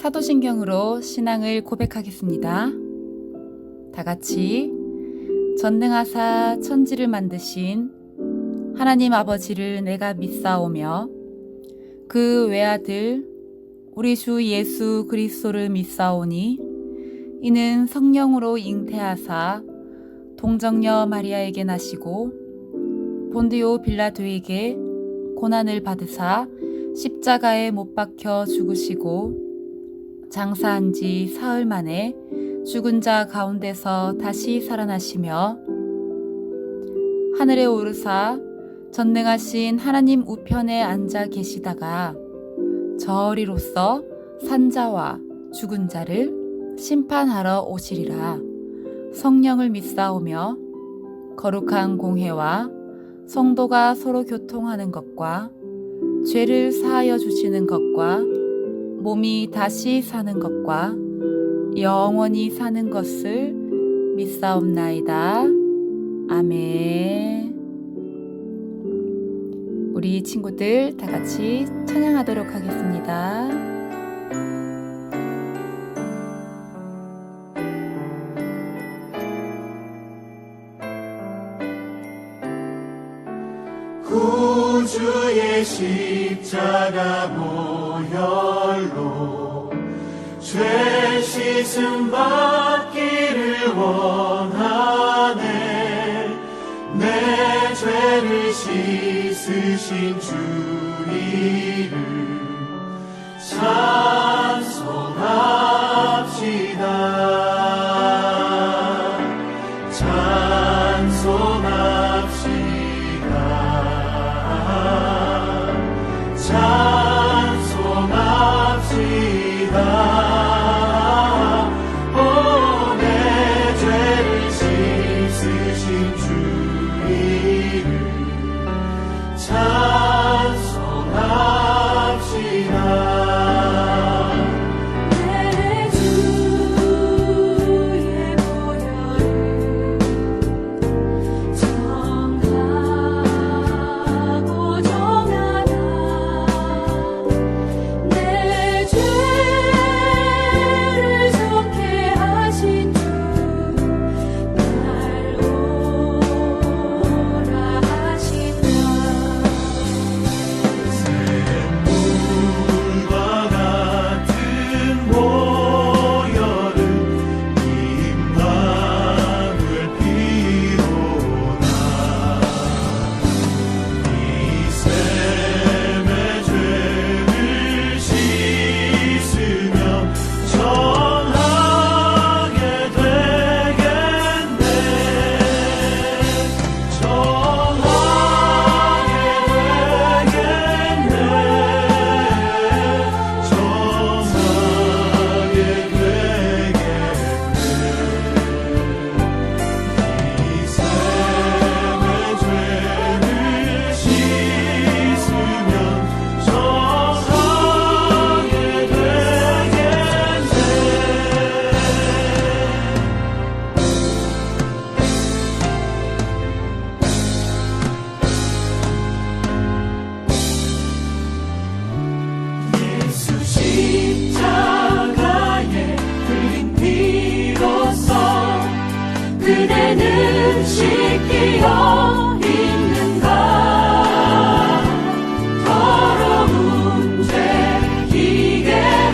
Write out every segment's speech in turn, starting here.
사도신경으로 신앙을 고백하겠습니다. 다 같이 전능하사 천지를 만드신 하나님 아버지를 내가 믿사오며 그 외아들 우리 주 예수 그리스도를 믿사오니 이는 성령으로 잉태하사 동정녀 마리아에게 나시고 본디오 빌라도에게 고난을 받으사 십자가에 못 박혀 죽으시고 장사한 지 사흘 만에 죽은 자 가운데서 다시 살아나시며 하늘에 오르사 전능하신 하나님 우편에 앉아 계시다가 저리로서 산자와 죽은 자를 심판하러 오시리라. 성령을 믿사오며 거룩한 공회와 성도가 서로 교통하는 것과 죄를 사하여 주시는 것과 몸이 다시 사는 것과 영원히 사는 것을 믿사옵나이다. 아멘. 우리 친구들 다 같이 찬양하도록 하겠습니다. 구주의 십자가 보혈로 죄 씻음 받기를 원하네. 내 죄를 씻으신 주 이름 찬송합시다. 내 죄를 씻으신 주 이름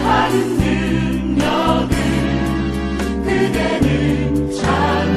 하는 능력은 그대는 참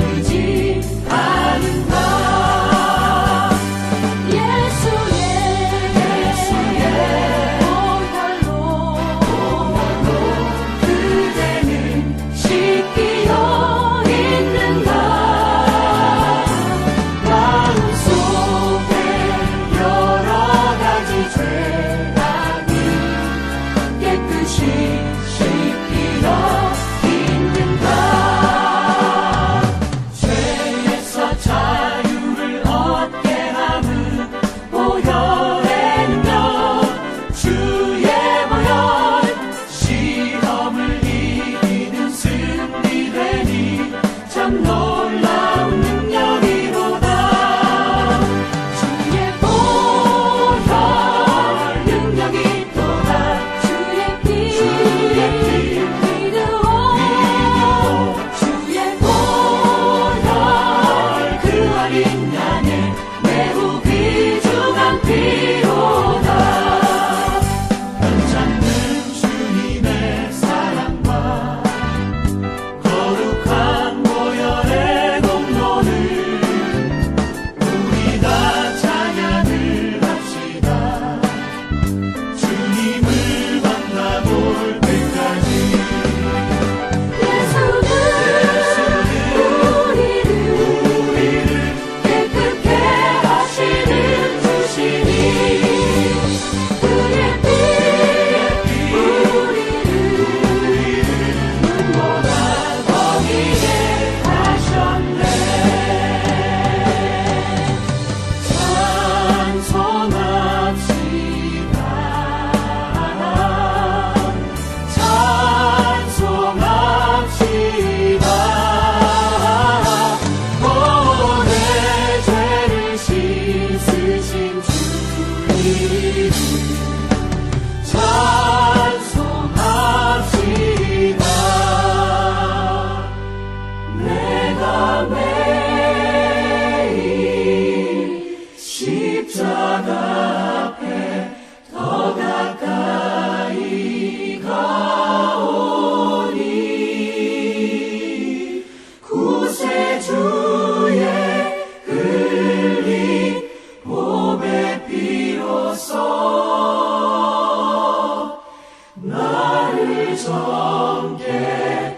나를 정케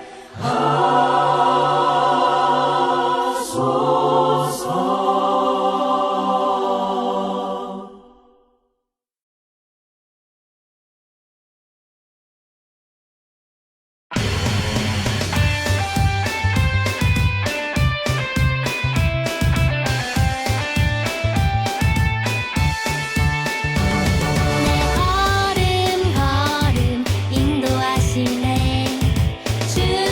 하소서. 걸음 걸음 인도하시네. 주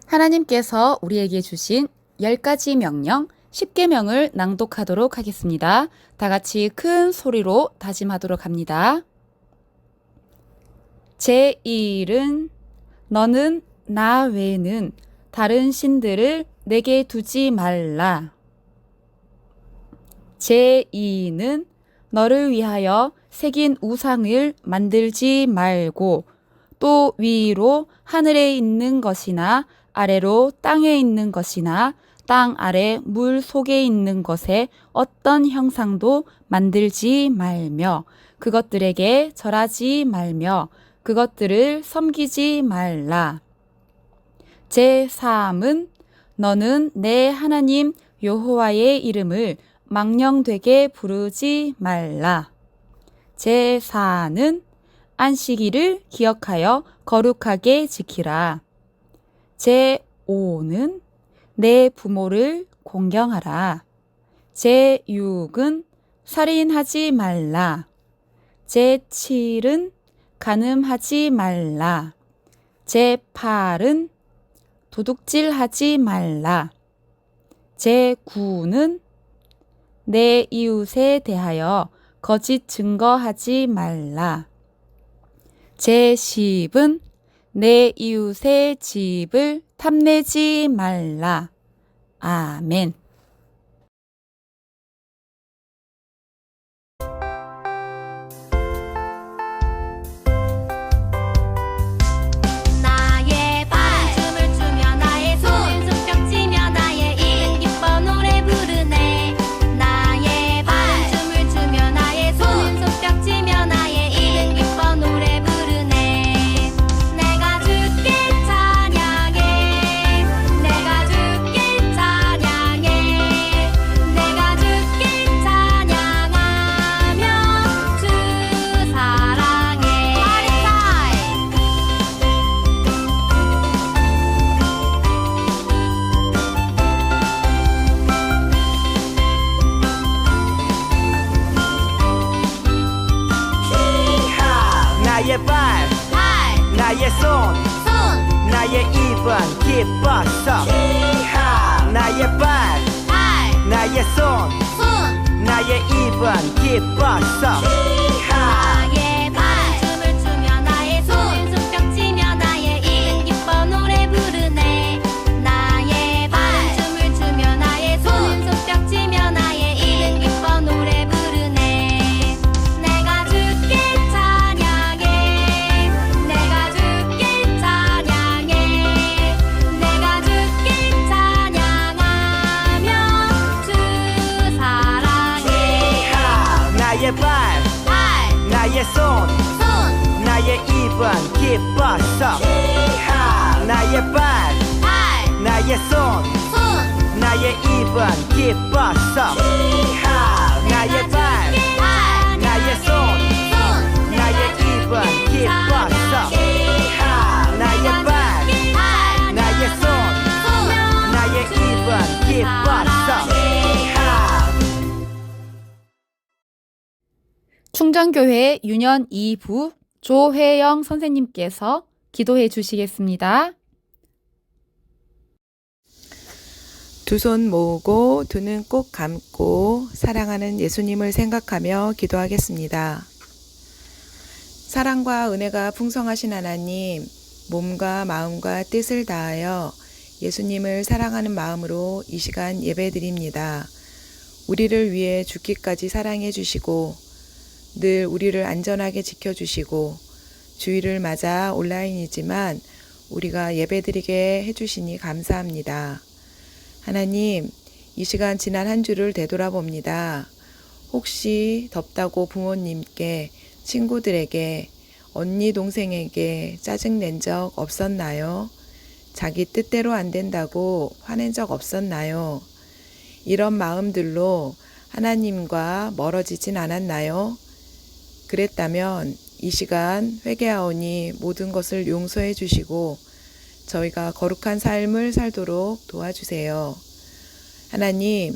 하나님께서 우리에게 주신 10가지 명령, 10계명을 낭독하도록 하겠습니다. 다 같이 큰 소리로 다짐하도록 합니다. 제1은 너는 나 외에는 다른 신들을 내게 두지 말라. 제2는 너를 위하여 새긴 우상을 만들지 말고 또 위로 하늘에 있는 것이나 아래로 땅에 있는 것이나 땅 아래 물 속에 있는 것에 어떤 형상도 만들지 말며 그것들에게 절하지 말며 그것들을 섬기지 말라. 제3은 너는 내 하나님 여호와의 이름을 망령되게 부르지 말라. 제4는 안식일을 기억하여 거룩하게 지키라. 제5는 내 부모를 공경하라. 제6은 살인하지 말라. 제7은 간음하지 말라. 제8은 도둑질하지 말라. 제9는 내 이웃에 대하여 거짓 증거하지 말라. 제10은 내 이웃의 집을 탐내지 말라. 아멘. 나의 발 춤을 추며 나의 손 손뼉 치며 나의 입 기뻐 노래 부르네. 나의 발 춤을 추며 나의 손 손뼉 치며 나의 입 기뻐 노래 부르네. 내가 주께 찬양해. 내가 주께 찬양해. 내가 주께 찬양하며 주 사랑해. Party time. 나의 발, 발, 나의 손, 손, 나의 입은 기뻤어. 나의 발, 발, 나의 손, 손, 나의 입은 기뻤어. 나의 발 춤을 추며 나의 손 손뼉 치며 나의 입 기뻐 노래 부르네. 나의 발 춤을 추며 나의 손 손뼉 치며 나의 입 기뻐 노래 부르네. 내가 주께 찬양해. 내가 주께 찬양해. 내가 주께 찬양하며 주 사랑해. 나의 발, 발, 나의 손, 손, 나의 입은 기뻤어. 나의 발, 발, 나의 손, 손, 나의 입은 기뻤어. 나의 발, 발, 나의 손, 손, 나의 입은 기뻤어. 나의 발, 나의 손, 나의 입은 기뻤어. 충정교회 유년 2부 조혜영 선생님께서 기도해 주시겠습니다. 두 손 모으고 두 눈 꼭 감고 사랑하는 예수님을 생각하며 기도하겠습니다. 사랑과 은혜가 풍성하신 하나님, 몸과 마음과 뜻을 다하여 예수님을 사랑하는 마음으로 이 시간 예배드립니다. 우리를 위해 죽기까지 사랑해 주시고 늘 우리를 안전하게 지켜주시고 주일을 맞아 온라인이지만 우리가 예배드리게 해주시니 감사합니다. 하나님, 이 시간 지난 한 주를 되돌아봅니다. 혹시 덥다고 부모님께, 친구들에게, 언니 동생에게 짜증낸 적 없었나요? 자기 뜻대로 안 된다고 화낸 적 없었나요? 이런 마음들로 하나님과 멀어지진 않았나요? 그랬다면 이 시간 회개하오니 모든 것을 용서해 주시고 저희가 거룩한 삶을 살도록 도와주세요. 하나님,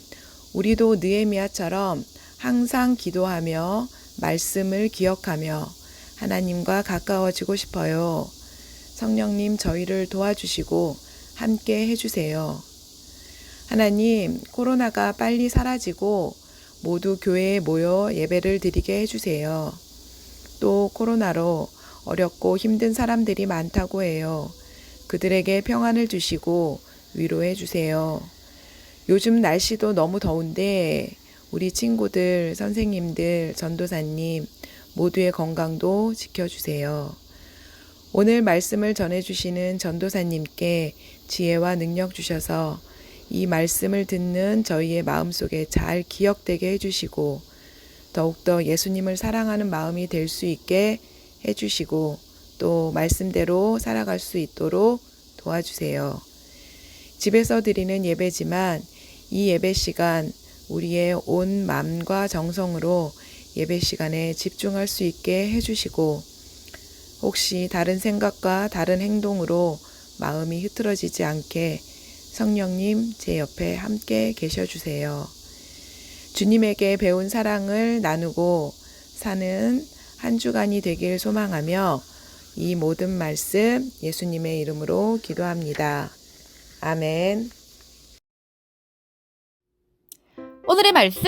우리도 느헤미야처럼 항상 기도하며 말씀을 기억하며 하나님과 가까워지고 싶어요. 성령님, 저희를 도와주시고 함께 해주세요. 하나님, 코로나가 빨리 사라지고 모두 교회에 모여 예배를 드리게 해주세요. 또 코로나로 어렵고 힘든 사람들이 많다고 해요. 그들에게 평안을 주시고 위로해 주세요. 요즘 날씨도 너무 더운데 우리 친구들, 선생님들, 전도사님 모두의 건강도 지켜주세요. 오늘 말씀을 전해주시는 전도사님께 지혜와 능력 주셔서 이 말씀을 듣는 저희의 마음속에 잘 기억되게 해주시고 더욱더 예수님을 사랑하는 마음이 될 수 있게 해주시고 또 말씀대로 살아갈 수 있도록 도와주세요. 집에서 드리는 예배지만 이 예배 시간 우리의 온 마음과 정성으로 예배 시간에 집중할 수 있게 해주시고 혹시 다른 생각과 다른 행동으로 마음이 흐트러지지 않게 성령님 제 옆에 함께 계셔주세요. 주님에게 배운 사랑을 나누고 사는 한 주간이 되길 소망하며 이 모든 말씀 예수님의 이름으로 기도합니다. 아멘. 오늘의 말씀,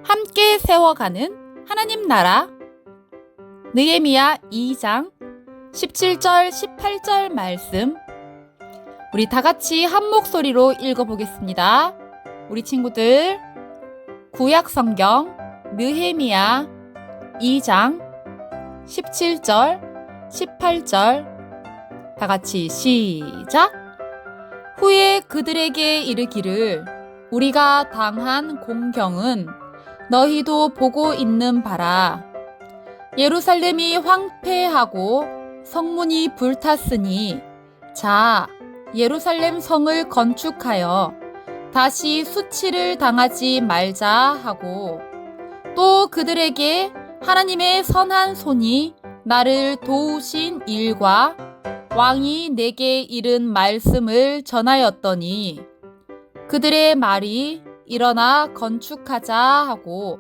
함께 세워가는 하나님 나라. 느헤미야 2장 17절 18절 말씀, 우리 다 같이 한 목소리로 읽어보겠습니다. 우리 친구들, 구약 성경 느헤미야 2장 17절 18절 다 같이 시작. 후에 그들에게 이르기를 우리가 당한 공경은 너희도 보고 있는 바라. 예루살렘이 황폐하고 성문이 불탔으니 자 예루살렘 성을 건축하여 다시 수치를 당하지 말자 하고 또 그들에게 하나님의 선한 손이 나를 도우신 일과 왕이 내게 이른 말씀을 전하였더니 그들의 말이 일어나 건축하자 하고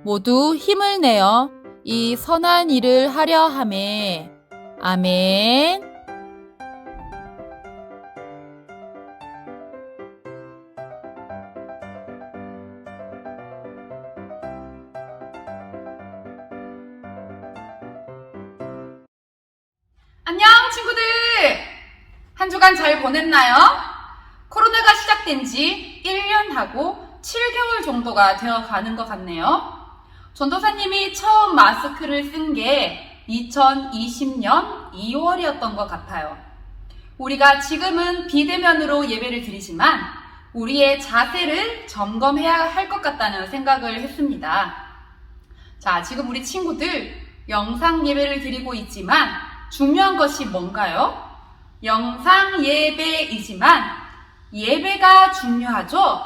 모두 힘을 내어 이 선한 일을 하려 하매. 아멘. 안녕 친구들! 한 주간 잘 보냈나요? 코로나가 시작된 지 1년하고 7개월 정도가 되어 가는 것 같네요. 전도사님이 처음 마스크를 쓴 게 2020년 2월이었던 것 같아요. 우리가 지금은 비대면으로 예배를 드리지만 우리의 자세를 점검해야 할 것 같다는 생각을 했습니다. 자, 지금 우리 친구들 영상 예배를 드리고 있지만 중요한 것이 뭔가요? 영상 예배이지만 예배가 중요하죠?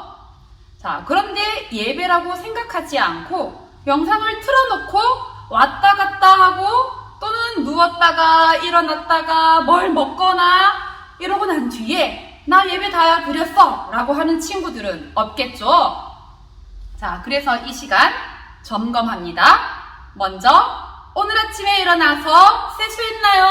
자, 그런데 예배라고 생각하지 않고 영상을 틀어놓고 왔다 갔다 하고 또는 누웠다가 일어났다가 뭘 먹거나 이러고 난 뒤에 나 예배 다 드렸어 라고 하는 친구들은 없겠죠? 자, 그래서 이 시간 점검합니다. 먼저 오늘 아침에 일어나서 세수했나요?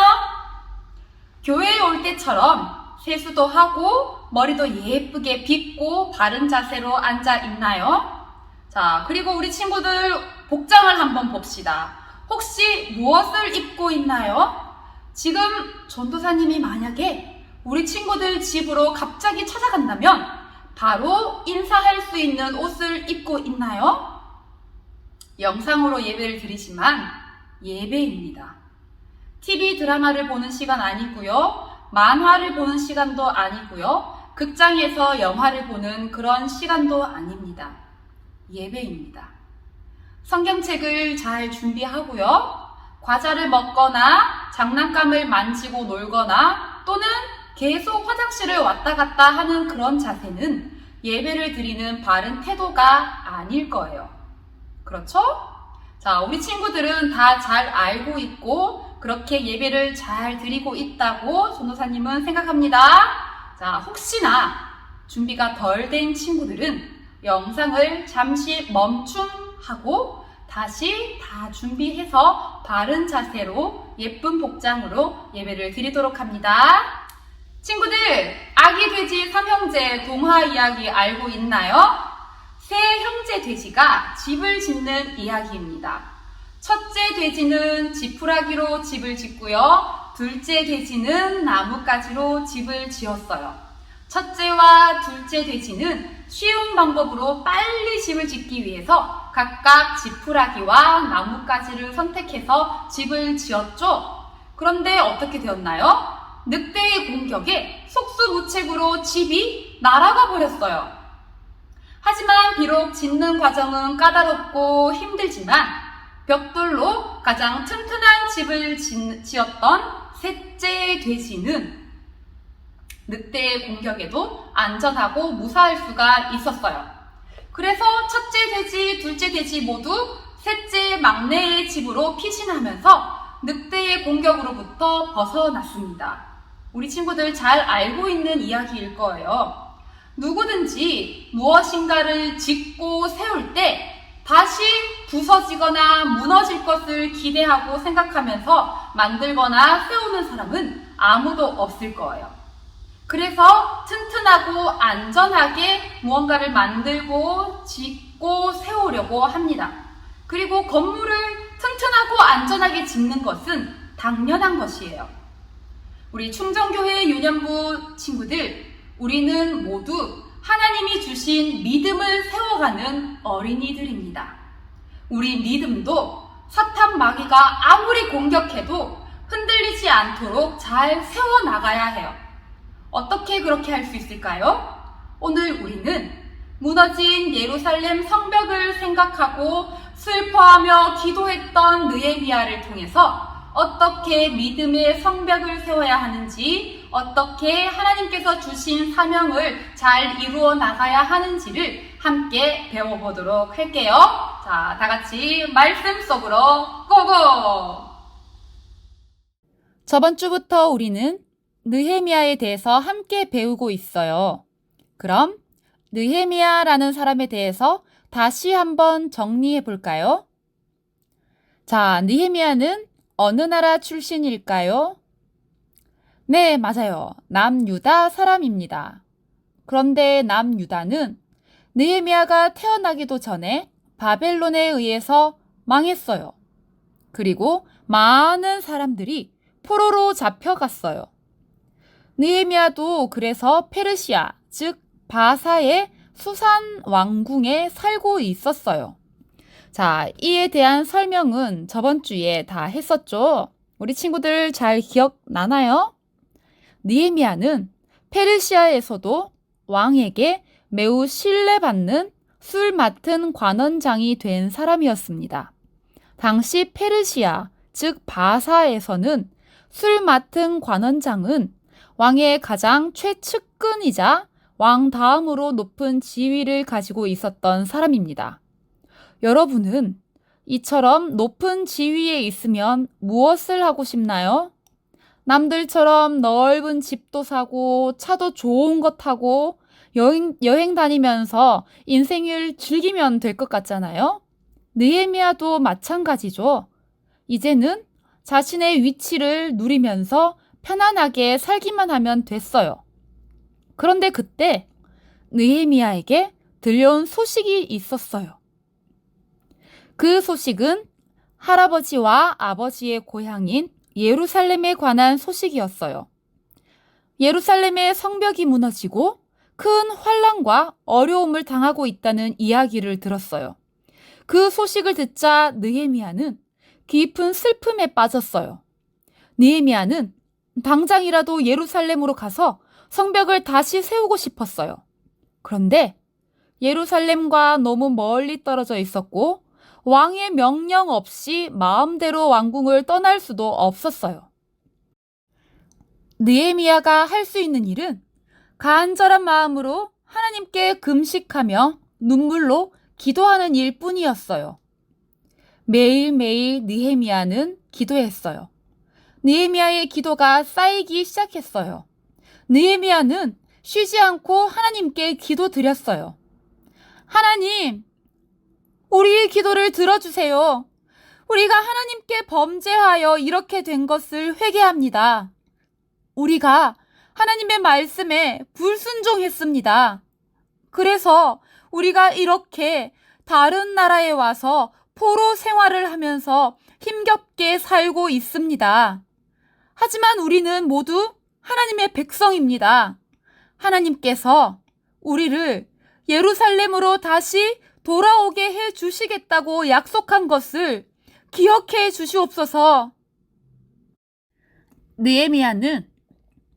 교회에 올 때처럼 세수도 하고 머리도 예쁘게 빗고 바른 자세로 앉아 있나요? 자, 그리고 우리 친구들 복장을 한번 봅시다. 혹시 무엇을 입고 있나요? 지금 전도사님이 만약에 우리 친구들 집으로 갑자기 찾아간다면 바로 인사할 수 있는 옷을 입고 있나요? 영상으로 예배를 드리지만 예배입니다. TV 드라마를 보는 시간 아니고요. 만화를 보는 시간도 아니고요. 극장에서 영화를 보는 그런 시간도 아닙니다. 예배입니다. 성경책을 잘 준비하고요. 과자를 먹거나 장난감을 만지고 놀거나 또는 계속 화장실을 왔다 갔다 하는 그런 자세는 예배를 드리는 바른 태도가 아닐 거예요. 그렇죠? 자, 우리 친구들은 다 잘 알고 있고 그렇게 예배를 잘 드리고 있다고 전도사님은 생각합니다. 자, 혹시나 준비가 덜 된 친구들은 영상을 잠시 멈춤하고 다시 다 준비해서 바른 자세로 예쁜 복장으로 예배를 드리도록 합니다. 친구들, 삼형제 동화 이야기 알고 있나요? 세 형제 돼지가 집을 짓는 이야기입니다. 첫째 돼지는 지푸라기로 집을 짓고요. 둘째 돼지는 나뭇가지로 집을 지었어요. 첫째와 둘째 돼지는 쉬운 방법으로 빨리 집을 짓기 위해서 각각 지푸라기와 나뭇가지를 선택해서 집을 지었죠. 그런데 어떻게 되었나요? 늑대의 공격에 속수무책으로 집이 날아가 버렸어요. 하지만 비록 짓는 과정은 까다롭고 힘들지만 벽돌로 가장 튼튼한 집을 지었던 셋째 돼지는 늑대의 공격에도 안전하고 무사할 수가 있었어요. 그래서 첫째 돼지, 둘째 돼지 모두 셋째 막내의 집으로 피신하면서 늑대의 공격으로부터 벗어났습니다. 우리 친구들 잘 알고 있는 이야기일 거예요. 누구든지 무엇인가를 짓고 세울 때 다시 부서지거나 무너질 것을 기대하고 생각하면서 만들거나 세우는 사람은 아무도 없을 거예요. 그래서 튼튼하고 안전하게 무언가를 만들고 짓고 세우려고 합니다. 그리고 건물을 튼튼하고 안전하게 짓는 것은 당연한 것이에요. 우리 충정교회 유년부 친구들, 우리는 모두 하나님이 주신 믿음을 세워가는 어린이들입니다. 우리 믿음도 사탄 마귀가 아무리 공격해도 흔들리지 않도록 잘 세워나가야 해요. 어떻게 그렇게 할 수 있을까요? 오늘 우리는 무너진 예루살렘 성벽을 생각하고 슬퍼하며 기도했던 느헤미야를 통해서 어떻게 믿음의 성벽을 세워야 하는지, 어떻게 하나님께서 주신 사명을 잘 이루어 나가야 하는지를 함께 배워보도록 할게요. 자, 다 같이 말씀 속으로 고고! 저번 주부터 우리는 느헤미야에 대해서 함께 배우고 있어요. 그럼 느헤미야라는 사람에 대해서 다시 한번 정리해 볼까요? 자, 느헤미야는 어느 나라 출신일까요? 네, 맞아요. 남유다 사람입니다. 그런데 남유다는 느헤미야가 태어나기도 전에 바벨론에 의해서 망했어요. 그리고 많은 사람들이 포로로 잡혀갔어요. 느헤미야도 그래서 페르시아, 즉 바사의 수산 왕궁에 살고 있었어요. 자, 이에 대한 설명은 저번 주에 다 했었죠? 우리 친구들 잘 기억나나요? 느헤미야는 페르시아에서도 왕에게 매우 신뢰받는 술 맡은 관원장이 된 사람이었습니다. 당시 페르시아, 즉 바사에서는 술 맡은 관원장은 왕의 가장 최측근이자 왕 다음으로 높은 지위를 가지고 있었던 사람입니다. 여러분은 이처럼 높은 지위에 있으면 무엇을 하고 싶나요? 남들처럼 넓은 집도 사고 차도 좋은 것 타고 여행 다니면서 인생을 즐기면 될 것 같잖아요? 느헤미야도 마찬가지죠. 이제는 자신의 위치를 누리면서 편안하게 살기만 하면 됐어요. 그런데 그때 느헤미야에게 들려온 소식이 있었어요. 그 소식은 할아버지와 아버지의 고향인 예루살렘에 관한 소식이었어요. 예루살렘의 성벽이 무너지고 큰 환난과 어려움을 당하고 있다는 이야기를 들었어요. 그 소식을 듣자 느헤미야는 깊은 슬픔에 빠졌어요. 느헤미야는 당장이라도 예루살렘으로 가서 성벽을 다시 세우고 싶었어요. 그런데 예루살렘과 너무 멀리 떨어져 있었고 왕의 명령 없이 마음대로 왕궁을 떠날 수도 없었어요. 느헤미야가 할 수 있는 일은 간절한 마음으로 하나님께 금식하며 눈물로 기도하는 일뿐이었어요. 매일매일 느헤미야는 기도했어요. 느헤미야의 기도가 쌓이기 시작했어요. 느헤미야는 쉬지 않고 하나님께 기도드렸어요. 하나님, 우리의 기도를 들어주세요. 우리가 하나님께 범죄하여 이렇게 된 것을 회개합니다. 우리가 하나님의 말씀에 불순종했습니다. 그래서 우리가 이렇게 다른 나라에 와서 포로 생활을 하면서 힘겹게 살고 있습니다. 하지만 우리는 모두 하나님의 백성입니다. 하나님께서 우리를 예루살렘으로 다시 돌아오게 해 주시겠다고 약속한 것을 기억해 주시옵소서. 느헤미야는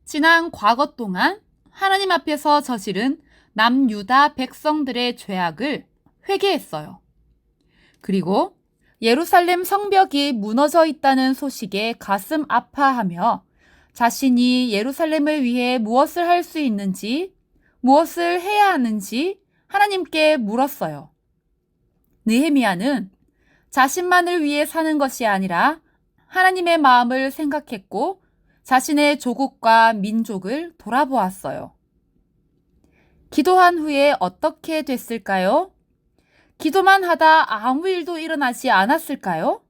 지난 과거 동안 하나님 앞에서 저지른 남유다 백성들의 죄악을 회개했어요. 그리고 예루살렘 성벽이 무너져 있다는 소식에 가슴 아파하며 자신이 예루살렘을 위해 무엇을 할 수 있는지, 무엇을 해야 하는지 하나님께 물었어요. 느헤미야는 자신만을 위해 사는 것이 아니라 하나님의 마음을 생각했고 자신의 조국과 민족을 돌아보았어요. 기도한 후에 어떻게 됐을까요? 기도만 하다 아무 일도 일어나지 않았을까요?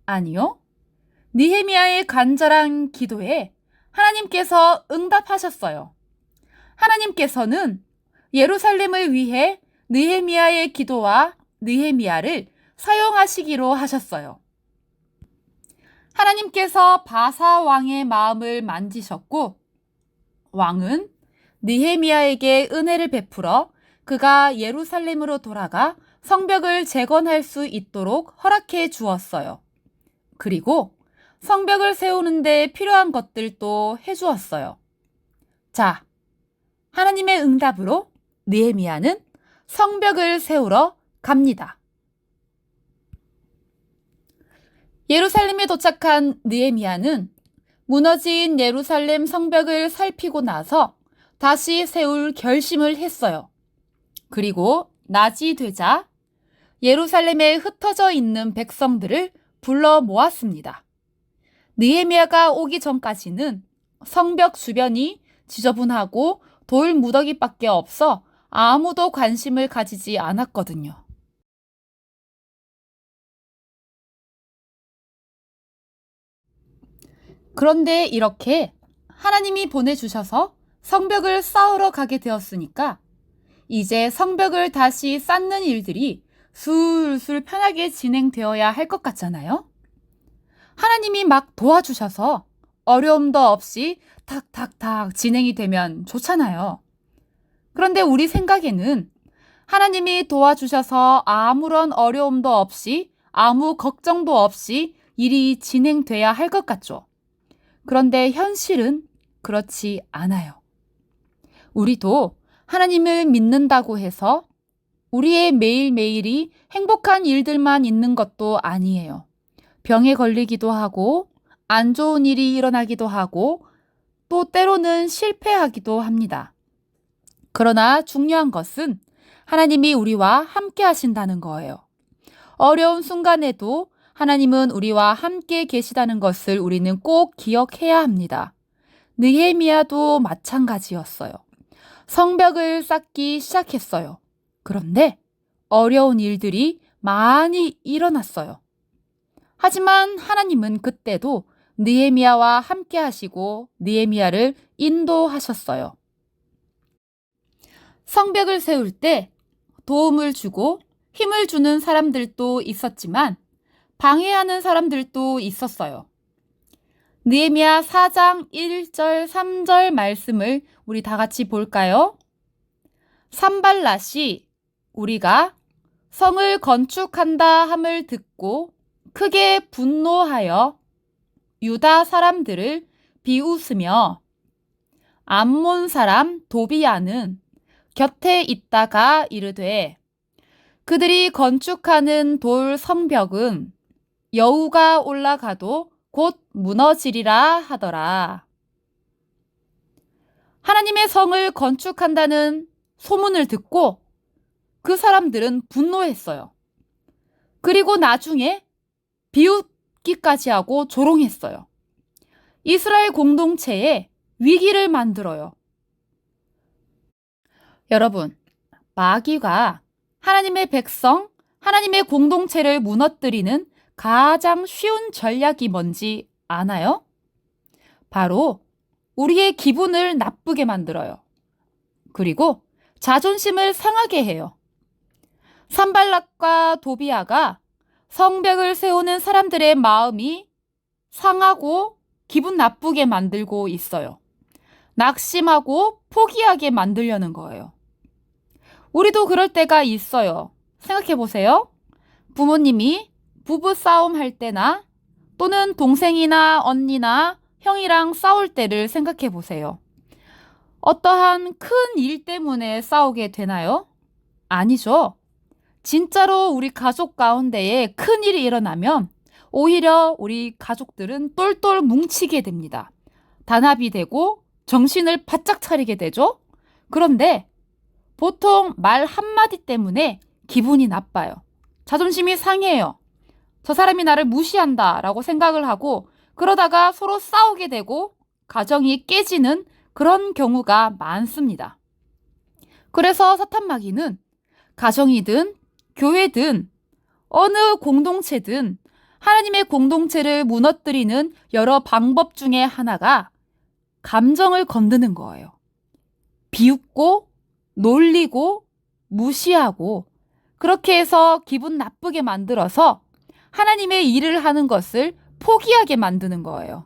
아니요. 느헤미야의 간절한 기도에 하나님께서 응답하셨어요. 하나님께서는 예루살렘을 위해 느헤미야의 기도와 느헤미야를 사용하시기로 하셨어요. 하나님께서 바사 왕의 마음을 만지셨고 왕은 느헤미야에게 은혜를 베풀어 그가 예루살렘으로 돌아가 성벽을 재건할 수 있도록 허락해 주었어요. 그리고 성벽을 세우는 데 필요한 것들도 해주었어요. 자, 하나님의 응답으로 느헤미야는 성벽을 세우러 갑니다. 예루살렘에 도착한 느헤미야는 무너진 예루살렘 성벽을 살피고 나서 다시 세울 결심을 했어요. 그리고 낮이 되자 예루살렘에 흩어져 있는 백성들을 불러 모았습니다. 느헤미야가 오기 전까지는 성벽 주변이 지저분하고 돌 무더기밖에 없어 아무도 관심을 가지지 않았거든요. 그런데 이렇게 하나님이 보내주셔서 성벽을 쌓으러 가게 되었으니까 이제 성벽을 다시 쌓는 일들이 술술 편하게 진행되어야 할 것 같잖아요. 하나님이 막 도와주셔서 어려움도 없이 탁탁탁 진행이 되면 좋잖아요. 그런데 우리 생각에는 하나님이 도와주셔서 아무런 어려움도 없이 아무 걱정도 없이 일이 진행돼야 할 것 같죠. 그런데 현실은 그렇지 않아요. 우리도 하나님을 믿는다고 해서 우리의 매일매일이 행복한 일들만 있는 것도 아니에요. 병에 걸리기도 하고 안 좋은 일이 일어나기도 하고 또 때로는 실패하기도 합니다. 그러나 중요한 것은 하나님이 우리와 함께 하신다는 거예요. 어려운 순간에도 하나님은 우리와 함께 계시다는 것을 우리는 꼭 기억해야 합니다. 느헤미야도 마찬가지였어요. 성벽을 쌓기 시작했어요. 그런데 어려운 일들이 많이 일어났어요. 하지만 하나님은 그때도 느헤미야와 함께 하시고 느헤미야를 인도하셨어요. 성벽을 세울 때 도움을 주고 힘을 주는 사람들도 있었지만 방해하는 사람들도 있었어요. 느헤미야 4장 1절 3절 말씀을 우리 다 같이 볼까요? 산발랏이 우리가 성을 건축한다 함을 듣고 크게 분노하여 유다 사람들을 비웃으며 암몬 사람 도비야는 곁에 있다가 이르되 그들이 건축하는 돌 성벽은 여우가 올라가도 곧 무너지리라 하더라. 하나님의 성을 건축한다는 소문을 듣고 그 사람들은 분노했어요. 그리고 나중에 비웃기까지 하고 조롱했어요. 이스라엘 공동체에 위기를 만들어요. 여러분, 마귀가 하나님의 백성, 하나님의 공동체를 무너뜨리는 가장 쉬운 전략이 뭔지 아나요? 바로 우리의 기분을 나쁘게 만들어요. 그리고 자존심을 상하게 해요. 산발락과 도비아가 성벽을 세우는 사람들의 마음이 상하고 기분 나쁘게 만들고 있어요. 낙심하고 포기하게 만들려는 거예요. 우리도 그럴 때가 있어요. 생각해 보세요. 부모님이 부부 싸움 할 때나 또는 동생이나 언니나 형이랑 싸울 때를 생각해 보세요. 어떠한 큰 일 때문에 싸우게 되나요? 아니죠. 진짜로 우리 가족 가운데에 큰 일이 일어나면 오히려 우리 가족들은 똘똘 뭉치게 됩니다. 단합이 되고 정신을 바짝 차리게 되죠. 그런데 보통 말 한마디 때문에 기분이 나빠요. 자존심이 상해요. 저 사람이 나를 무시한다 라고 생각을 하고 그러다가 서로 싸우게 되고 가정이 깨지는 그런 경우가 많습니다. 그래서 사탄마귀는 가정이든 교회든 어느 공동체든 하나님의 공동체를 무너뜨리는 여러 방법 중에 하나가 감정을 건드는 거예요. 비웃고 놀리고 무시하고 그렇게 해서 기분 나쁘게 만들어서 하나님의 일을 하는 것을 포기하게 만드는 거예요.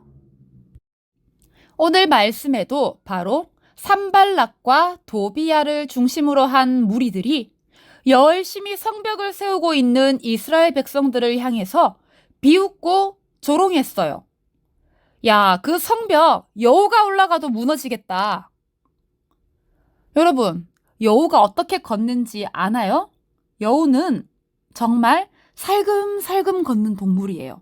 오늘 말씀에도 바로 산발락과 도비아를 중심으로 한 무리들이 열심히 성벽을 세우고 있는 이스라엘 백성들을 향해서 비웃고 조롱했어요. 야, 그 성벽 여우가 올라가도 무너지겠다. 여러분, 여우가 어떻게 걷는지 아나요? 여우는 정말 살금살금 걷는 동물이에요.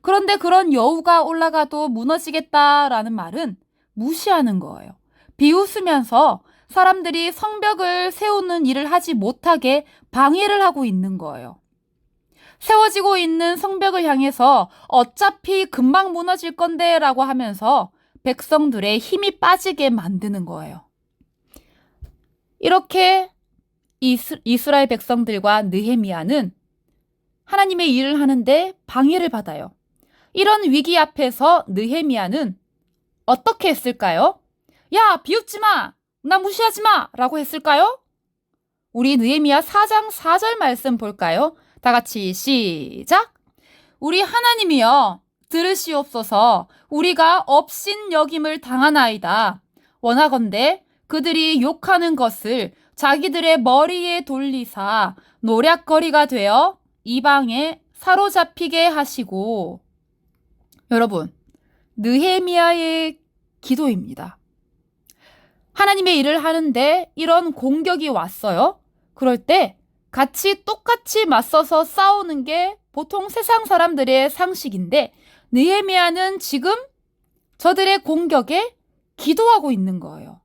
그런데 그런 여우가 올라가도 무너지겠다라는 말은 무시하는 거예요. 비웃으면서 사람들이 성벽을 세우는 일을 하지 못하게 방해를 하고 있는 거예요. 세워지고 있는 성벽을 향해서 어차피 금방 무너질 건데 라고 하면서 백성들의 힘이 빠지게 만드는 거예요. 이렇게 이스라엘 백성들과 느헤미야는 하나님의 일을 하는데 방해를 받아요. 이런 위기 앞에서 느헤미야는 어떻게 했을까요? 야, 비웃지 마! 나 무시하지 마! 라고 했을까요? 우리 느헤미야 4장 4절 말씀 볼까요? 다 같이 시작! 우리 하나님이여 들으시옵소서. 우리가 업신여김을 당하나이다. 원하건대 그들이 욕하는 것을 자기들의 머리에 돌리사 노략거리가 되어 이방에 사로잡히게 하시고. 여러분, 느헤미야의 기도입니다. 하나님의 일을 하는데 이런 공격이 왔어요. 그럴 때 같이 똑같이 맞서서 싸우는 게 보통 세상 사람들의 상식인데 느헤미야는 지금 저들의 공격에 기도하고 있는 거예요.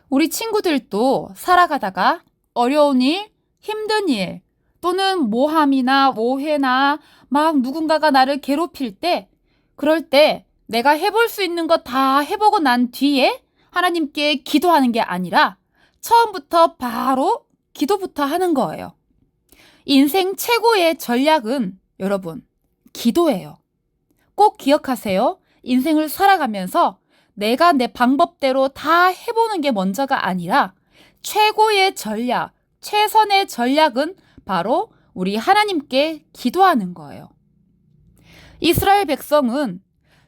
우리 친구들도 살아가다가 어려운 일, 힘든 일, 또는 모함이나 오해나 막 누군가가 나를 괴롭힐 때, 그럴 때 내가 해볼 수 있는 거 다 해보고 난 뒤에 하나님께 기도하는 게 아니라 처음부터 바로 기도부터 하는 거예요. 인생 최고의 전략은 여러분, 기도예요. 꼭 기억하세요. 인생을 살아가면서 내가 내 방법대로 다 해보는 게 먼저가 아니라 최고의 전략, 최선의 전략은 바로 우리 하나님께 기도하는 거예요. 이스라엘 백성은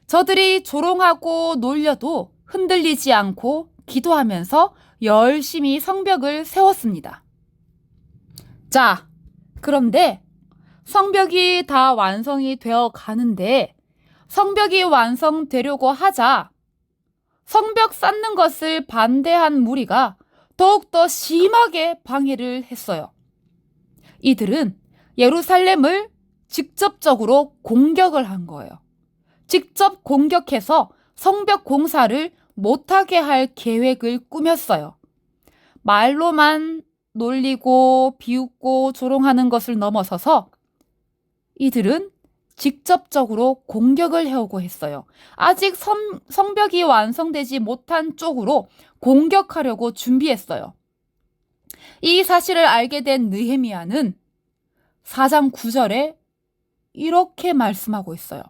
저들이 조롱하고 놀려도 흔들리지 않고 기도하면서 열심히 성벽을 세웠습니다. 자, 그런데 성벽이 다 완성이 되어 가는데 성벽이 완성되려고 하자 성벽 쌓는 것을 반대한 무리가 더욱더 심하게 방해를 했어요. 이들은 예루살렘을 직접적으로 공격을 한 거예요. 직접 공격해서 성벽 공사를 못하게 할 계획을 꾸몄어요. 말로만 놀리고 비웃고 조롱하는 것을 넘어서서 이들은 직접적으로 공격을 해오고 했어요. 아직 성벽이 완성되지 못한 쪽으로 공격하려고 준비했어요. 이 사실을 알게 된 느헤미야는 4장 9절에 이렇게 말씀하고 있어요.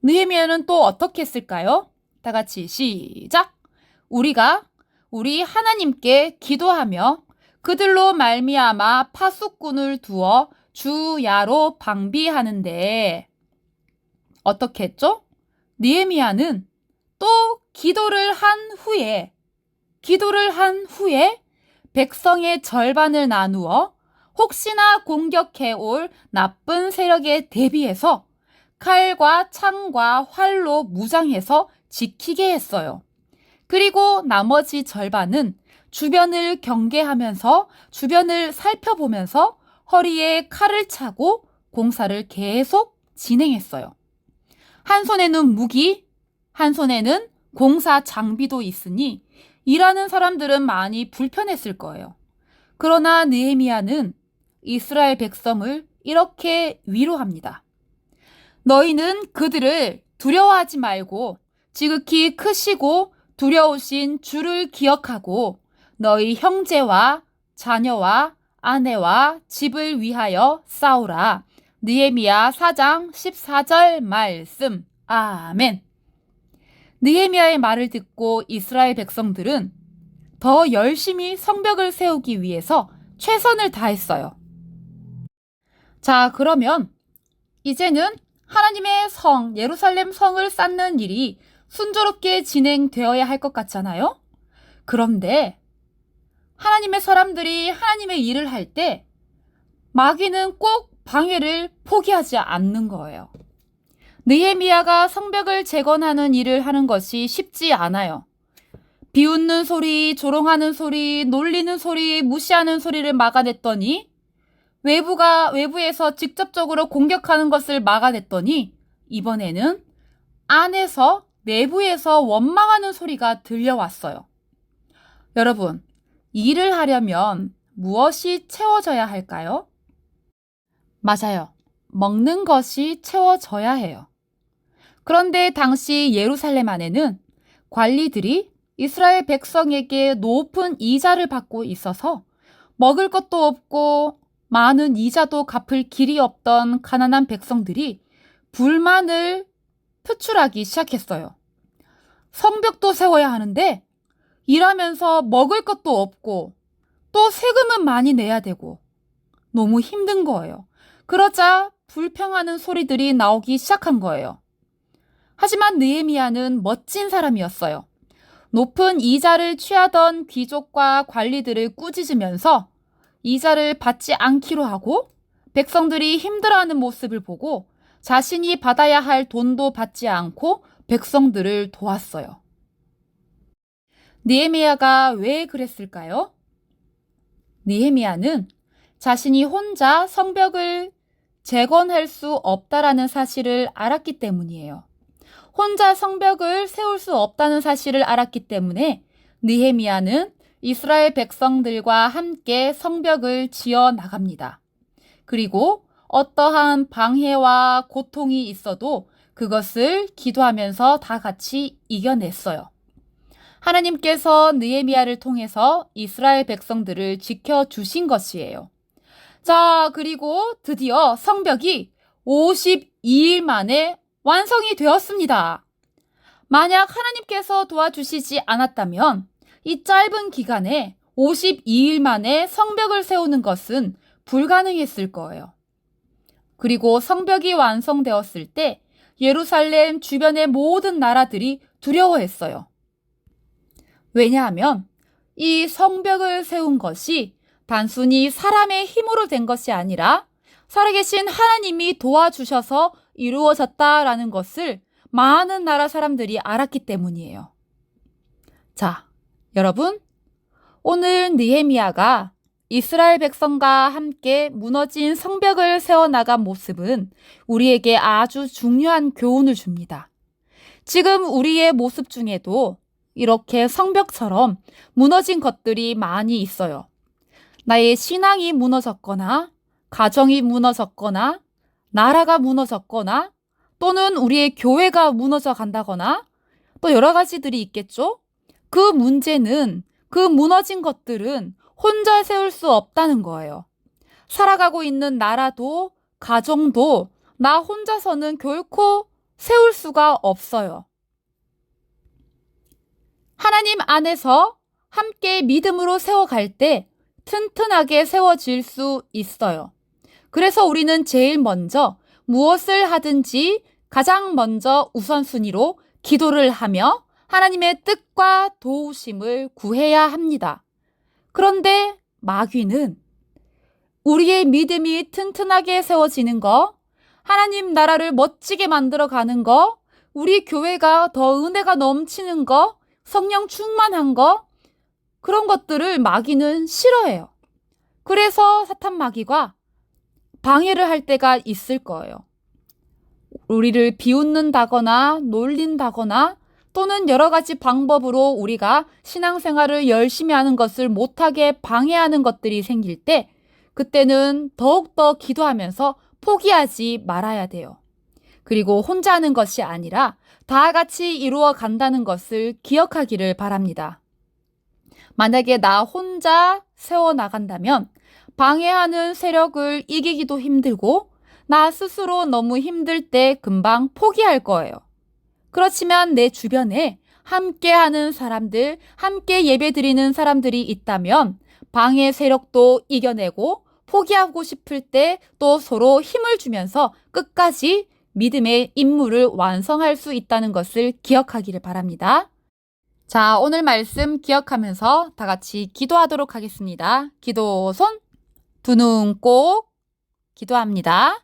느헤미야는 또 어떻게 했을까요? 다 같이 시작! 우리 하나님께 기도하며 그들로 말미암아 파수꾼을 두어 주야로 방비하는데 어떻게 했죠? 느헤미야는 또 기도를 한 후에 백성의 절반을 나누어 혹시나 공격해올 나쁜 세력에 대비해서 칼과 창과 활로 무장해서 지키게 했어요. 그리고 나머지 절반은 주변을 경계하면서 주변을 살펴보면서 허리에 칼을 차고 공사를 계속 진행했어요. 한 손에는 무기, 한 손에는 공사 장비도 있으니 일하는 사람들은 많이 불편했을 거예요. 그러나 느헤미야는 이스라엘 백성을 이렇게 위로합니다. 너희는 그들을 두려워하지 말고 지극히 크시고 두려우신 주를 기억하고 너희 형제와 자녀와 아내와 집을 위하여 싸우라. 느헤미야 4장 14절 말씀. 아멘. 느헤미야의 말을 듣고 이스라엘 백성들은 더 열심히 성벽을 세우기 위해서 최선을 다했어요. 자, 그러면 이제는 하나님의 성, 예루살렘 성을 쌓는 일이 순조롭게 진행되어야 할 것 같잖아요? 그런데 하나님의 사람들이 하나님의 일을 할 때 마귀는 꼭 방해를 포기하지 않는 거예요. 느헤미야가 성벽을 재건하는 일을 하는 것이 쉽지 않아요. 비웃는 소리, 조롱하는 소리, 놀리는 소리, 무시하는 소리를 막아냈더니 외부에서 직접적으로 공격하는 것을 막아냈더니 이번에는 안에서 내부에서 원망하는 소리가 들려왔어요. 여러분, 일을 하려면 무엇이 채워져야 할까요? 맞아요. 먹는 것이 채워져야 해요. 그런데 당시 예루살렘 안에는 관리들이 이스라엘 백성에게 높은 이자를 받고 있어서 먹을 것도 없고 많은 이자도 갚을 길이 없던 가난한 백성들이 불만을 표출하기 시작했어요. 성벽도 세워야 하는데 일하면서 먹을 것도 없고 또 세금은 많이 내야 되고 너무 힘든 거예요. 그러자 불평하는 소리들이 나오기 시작한 거예요. 하지만 느헤미야는 멋진 사람이었어요. 높은 이자를 취하던 귀족과 관리들을 꾸짖으면서 이자를 받지 않기로 하고 백성들이 힘들어하는 모습을 보고 자신이 받아야 할 돈도 받지 않고 백성들을 도왔어요. 느헤미야가 왜 그랬을까요? 느헤미야는 자신이 혼자 성벽을 재건할 수 없다라는 사실을 알았기 때문이에요. 혼자 성벽을 세울 수 없다는 사실을 알았기 때문에 느헤미야는 이스라엘 백성들과 함께 성벽을 지어 나갑니다. 그리고 어떠한 방해와 고통이 있어도 그것을 기도하면서 다 같이 이겨냈어요. 하나님께서 느헤미야를 통해서 이스라엘 백성들을 지켜주신 것이에요. 자, 그리고 드디어 성벽이 52일 만에 완성이 되었습니다. 만약 하나님께서 도와주시지 않았다면 이 짧은 기간에 52일 만에 성벽을 세우는 것은 불가능했을 거예요. 그리고 성벽이 완성되었을 때 예루살렘 주변의 모든 나라들이 두려워했어요. 왜냐하면 이 성벽을 세운 것이 단순히 사람의 힘으로 된 것이 아니라 살아계신 하나님이 도와주셔서 이루어졌다라는 것을 많은 나라 사람들이 알았기 때문이에요. 자, 여러분, 오늘 느헤미야가 이스라엘 백성과 함께 무너진 성벽을 세워나간 모습은 우리에게 아주 중요한 교훈을 줍니다. 지금 우리의 모습 중에도 이렇게 성벽처럼 무너진 것들이 많이 있어요. 나의 신앙이 무너졌거나, 가정이 무너졌거나, 나라가 무너졌거나, 또는 우리의 교회가 무너져 간다거나, 또 여러 가지들이 있겠죠? 그 문제는, 그 무너진 것들은 혼자 세울 수 없다는 거예요. 살아가고 있는 나라도, 가정도 나 혼자서는 결코 세울 수가 없어요. 하나님 안에서 함께 믿음으로 세워갈 때 튼튼하게 세워질 수 있어요. 그래서 우리는 제일 먼저 무엇을 하든지 가장 먼저 우선순위로 기도를 하며 하나님의 뜻과 도우심을 구해야 합니다. 그런데 마귀는 우리의 믿음이 튼튼하게 세워지는 거, 하나님 나라를 멋지게 만들어 가는 거, 우리 교회가 더 은혜가 넘치는 거, 성령 충만한 거, 그런 것들을 마귀는 싫어해요. 그래서 사탄 마귀가 방해를 할 때가 있을 거예요. 우리를 비웃는다거나 놀린다거나 또는 여러 가지 방법으로 우리가 신앙생활을 열심히 하는 것을 못하게 방해하는 것들이 생길 때 그때는 더욱더 기도하면서 포기하지 말아야 돼요. 그리고 혼자 하는 것이 아니라 다 같이 이루어 간다는 것을 기억하기를 바랍니다. 만약에 나 혼자 세워나간다면 방해하는 세력을 이기기도 힘들고 나 스스로 너무 힘들 때 금방 포기할 거예요. 그렇지만 내 주변에 함께하는 사람들, 함께 예배드리는 사람들이 있다면 방해 세력도 이겨내고 포기하고 싶을 때 또 서로 힘을 주면서 끝까지 믿음의 임무를 완성할 수 있다는 것을 기억하기를 바랍니다. 자, 오늘 말씀 기억하면서 다 같이 기도하도록 하겠습니다. 기도 손, 두 눈 꼭 기도합니다.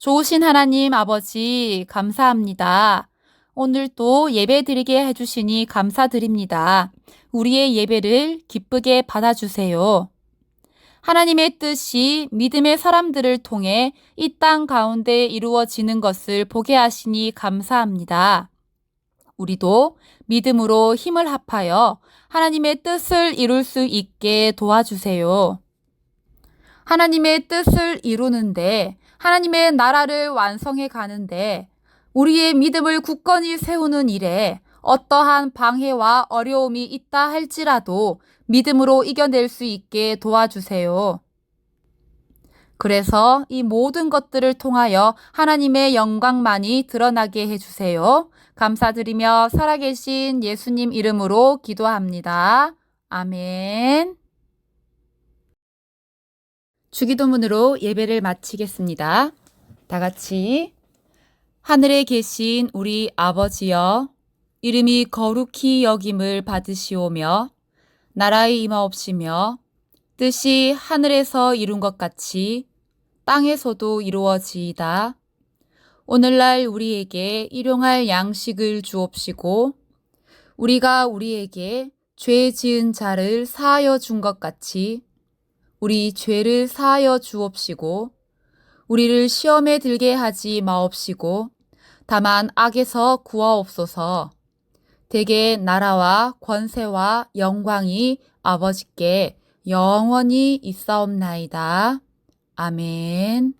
좋으신 하나님 아버지 감사합니다. 오늘 또 예배 드리게 해주시니 감사드립니다. 우리의 예배를 기쁘게 받아주세요. 하나님의 뜻이 믿음의 사람들을 통해 이 땅 가운데 이루어지는 것을 보게 하시니 감사합니다. 우리도 믿음으로 힘을 합하여 하나님의 뜻을 이룰 수 있게 도와주세요. 하나님의 뜻을 이루는데, 하나님의 나라를 완성해 가는데 우리의 믿음을 굳건히 세우는 일에 어떠한 방해와 어려움이 있다 할지라도 믿음으로 이겨낼 수 있게 도와주세요. 그래서 이 모든 것들을 통하여 하나님의 영광만이 드러나게 해주세요. 감사드리며 살아계신 예수님 이름으로 기도합니다. 아멘. 주기도문으로 예배를 마치겠습니다. 다 같이 하늘에 계신 우리 아버지여, 이름이 거룩히 여김을 받으시오며 나라의 임하옵시며 뜻이 하늘에서 이룬 것 같이 땅에서도 이루어지이다. 오늘날 우리에게 일용할 양식을 주옵시고 우리가 우리에게 죄 지은 자를 사하여 준 것 같이 우리 죄를 사하여 주옵시고 우리를 시험에 들게 하지 마옵시고 다만 악에서 구하옵소서. 대개 나라와 권세와 영광이 아버지께 영원히 있사옵나이다. 아멘.